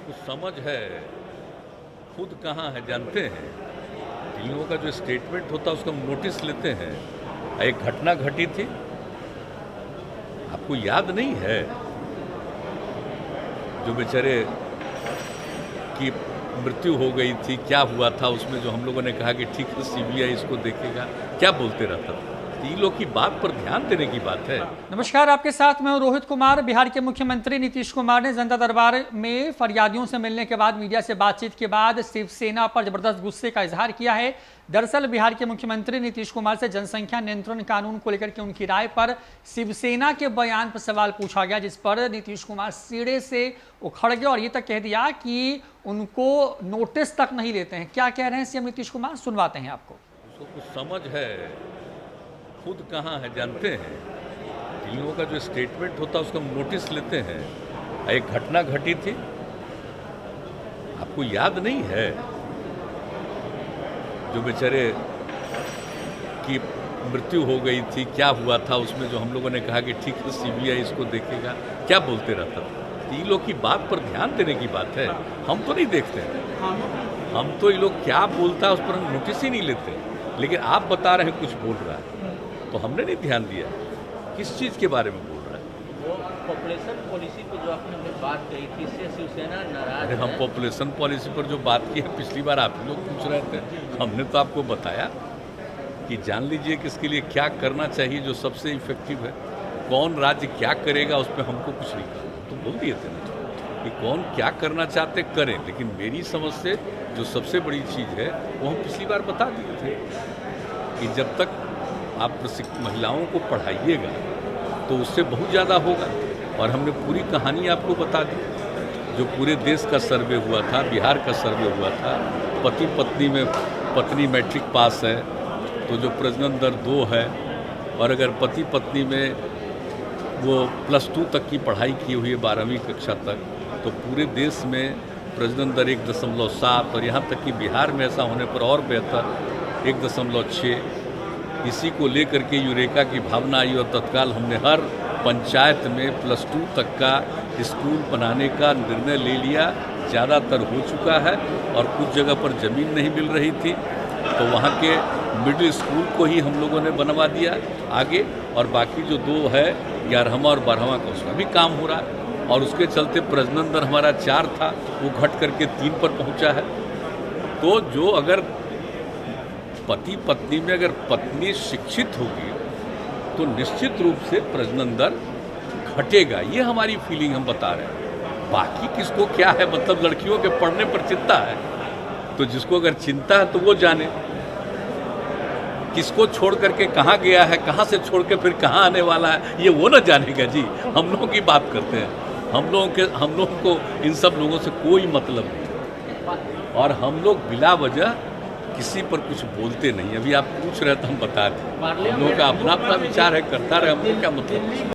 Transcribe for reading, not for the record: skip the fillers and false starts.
कुछ समझ है, खुद कहाँ है जानते हैं। इन लोगों का जो स्टेटमेंट होता है उसका नोटिस लेते हैं। एक घटना घटी थी, आपको याद नहीं है, जो बेचारे की मृत्यु हो गई थी, क्या हुआ था उसमें, जो हम लोगों ने कहा कि ठीक है सीबीआई इसको देखेगा, क्या बोलते रहता था। इन लोग की बात पर ध्यान देने की बात है। नमस्कार, आपके साथ मैं हूं रोहित कुमार। बिहार के मुख्यमंत्री नीतीश कुमार ने जनता दरबार में फरियादियों से मिलने के बाद मीडिया से बातचीत के बाद शिवसेना पर जबरदस्त गुस्से का इजहार किया है। दरअसल बिहार के मुख्यमंत्री नीतीश कुमार से जनसंख्या नियंत्रण कानून को लेकर के उनकी राय पर शिवसेना के बयान पर सवाल पूछा गया, जिस पर नीतीश कुमार सिरे से उखड़ गए और ये तक कह दिया कि उनको नोटिस तक नहीं लेते हैं। क्या कह रहे हैं सीएम नीतीश कुमार, सुनवाते हैं आपको। उसको कुछ समझ है, खुद कहाँ है जानते हैं। इन लोगों का जो स्टेटमेंट होता है उसका नोटिस लेते हैं। एक घटना घटी थी, आपको याद नहीं है, जो बेचारे की मृत्यु हो गई थी, क्या हुआ था उसमें, जो हम लोगों ने कहा कि ठीक है सीबीआई इसको देखेगा, क्या बोलते रहता था। इन लोग की बात पर ध्यान देने की बात है। हम तो नहीं देखते हैं, हम तो ये लोग क्या बोलता है उस पर हम नोटिस ही नहीं लेते। लेकिन आप बता रहे हैं कुछ बोल रहा है तो हमने नहीं ध्यान दिया किस चीज़ के बारे में बोल रहा है। वो पॉपुलेशन पॉलिसी पे जो आपने बात कही थी, इससे शिवसेना नाराज अरे हम पॉपुलेशन पॉलिसी पर जो बात की है, पिछली बार आप लोग पूछ रहे थे, हमने तो आपको बताया कि जान लीजिए कि इसके लिए क्या करना चाहिए जो सबसे इफेक्टिव है। कौन राज्य क्या करेगा उस पर हमको कुछ नहीं कहा, तो बोल दिए थे ना कि कौन क्या करना चाहते करें। लेकिन मेरी समझ से जो सबसे बड़ी चीज़ है वो हम पिछली बार बता दिए थे कि जब तक आप महिलाओं को पढ़ाइएगा तो उससे बहुत ज़्यादा होगा। और हमने पूरी कहानी आपको बता दी, जो पूरे देश का सर्वे हुआ था, बिहार का सर्वे हुआ था। पति पत्नी में पत्नी मैट्रिक पास है तो जो प्रजनन दर 2 है, और अगर पति पत्नी में वो +2 तक की पढ़ाई की हुई है, 12वीं कक्षा तक, तो पूरे देश में प्रजनन दर 1.7, और यहाँ तक कि बिहार में ऐसा होने पर और बेहतर 1.6। इसी को लेकर के यूरेका की भावना आई और तत्काल हमने हर पंचायत में +2 तक का स्कूल बनाने का निर्णय ले लिया। ज़्यादातर हो चुका है और कुछ जगह पर ज़मीन नहीं मिल रही थी तो वहाँ के मिडिल स्कूल को ही हम लोगों ने बनवा दिया आगे, और बाकी जो 2 है 11वां और 12वां का उसका भी काम हो रहा है। और उसके चलते प्रजनन दर हमारा 4 था, वो घट करके 3 पर पहुँचा है। तो जो अगर पति पत्नी में अगर पत्नी शिक्षित होगी तो निश्चित रूप से प्रजनन दर घटेगा, ये हमारी फीलिंग हम बता रहे हैं। बाकी किसको क्या है, मतलब लड़कियों के पढ़ने पर चिंता है तो जिसको अगर चिंता है तो वो जाने, किसको छोड़ करके कहाँ गया है, कहाँ से छोड़ के फिर कहाँ आने वाला है, ये वो ना जानेगा जी। हम लोगों की बात करते हैं, हम लोगों को इन सब लोगों से कोई मतलब नहीं, और हम लोग बिला वजह किसी पर कुछ बोलते नहीं। अभी आप पूछ रहे थे, हम बता दें, हम लोगों का अपना अपना विचार है, करता रहे, हमको क्या मतलब।